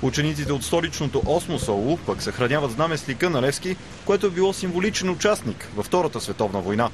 Учениците от столичното 8 СОУ пък съхраняват знаме с лика на Левски, което е било символичен участник във Втората световна война.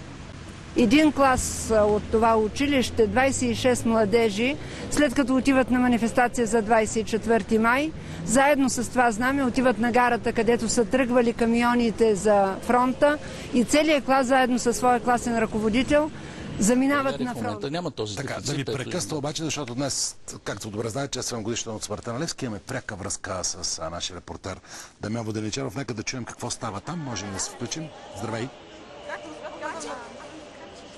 Един клас от това училище, 26 младежи, след като отиват на манифестация за 24 май, заедно с това знаме отиват на гарата, където са тръгвали камионите за фронта, и целият клас заедно със своя класен ръководител заминават на фронта. Няма този така, да ви прекъсна обаче, защото днес, както добре знаете, че 7 годишна от смъртта на Левски, имаме пряка връзка с нашия репортер Дамян Воденичаров. Нека да чуем какво става там. Можем да се включим. Здравей!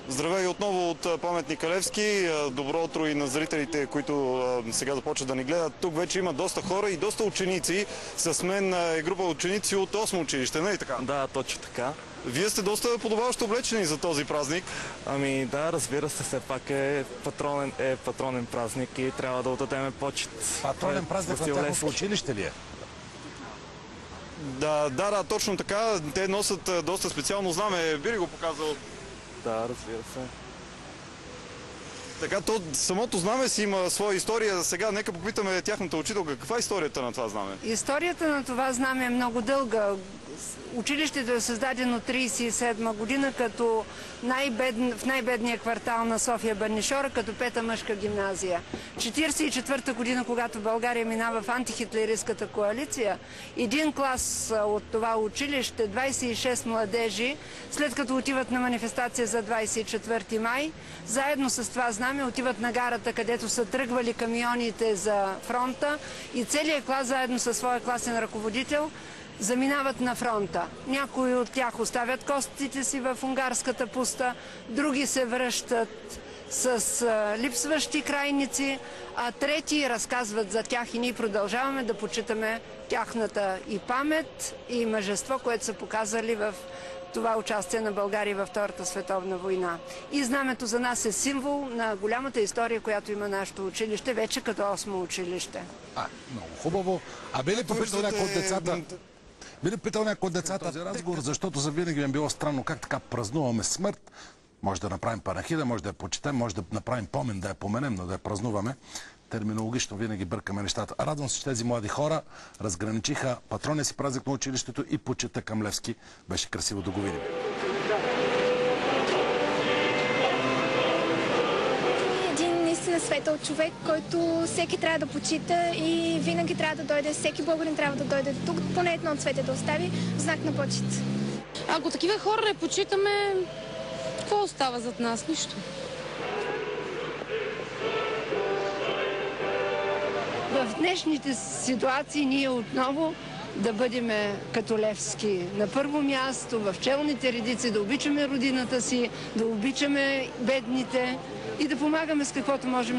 Здравей отново от паметника Левски. Добро утро и на зрителите, които сега започват да ни гледат. Тук вече има доста хора и доста ученици. С мен е група ученици от 8 училище, не е така? Да, точно така. Вие сте доста подобаващо облечени за този празник. Ами да, разбира се, все пак е патронен празник и трябва да отдадем почет. Патронен празник в тяхното училище ли е? Да, точно така. Те носят доста специално знаме. Би ли го показал? Да, разбира се. Така, самото знаме си има своя история. Сега нека попитаме тяхната учителка. Каква е историята на това знаме? Историята на това знаме е много дълга. Училището е създадено 1937 година като в най-бедния квартал на София Бърнишора, като пета мъжка гимназия. 1944 година, когато България минава в антихитлеристската коалиция, един клас от това училище, 26 младежи, след като отиват на манифестация за 24 май, заедно с това знаме отиват на гарата, където са тръгвали камионите за фронта, и целият клас заедно със своя класен ръководител заминават на фронта. Някои от тях оставят костите си в унгарската пуста, други се връщат с липсващи крайници, а трети разказват за тях, и ние продължаваме да почитаме тяхната и памет, и мъжество, което са показали в това участие на България във Втората световна война. И знамето за нас е символ на голямата история, която има нашето училище, вече като 8 училище. Много хубаво. А би ли попитал някой от децата? Би ли питал някой от децата този разговор, защото за винаги ми е било странно как така празнуваме смърт. Може да направим панахида, може да я почетем, може да направим помен, да я поменем, но да я празнуваме. Терминологично винаги бъркаме нещата. Радвам се, че тези млади хора разграничиха патрония си празник на училището и почета към Левски. Беше красиво да го видим. Наистина светъл човек, който всеки трябва да почита и винаги трябва да дойде, всеки българин трябва да дойде тук, поне едно цвете да остави в знак на почит. Ако такива хора не почитаме, какво остава зад нас? Нищо. В днешните ситуации ние отново да бъдем като Левски на първо място, в челните редици, да обичаме родината си, да обичаме бедните и да помагаме с каквото можем.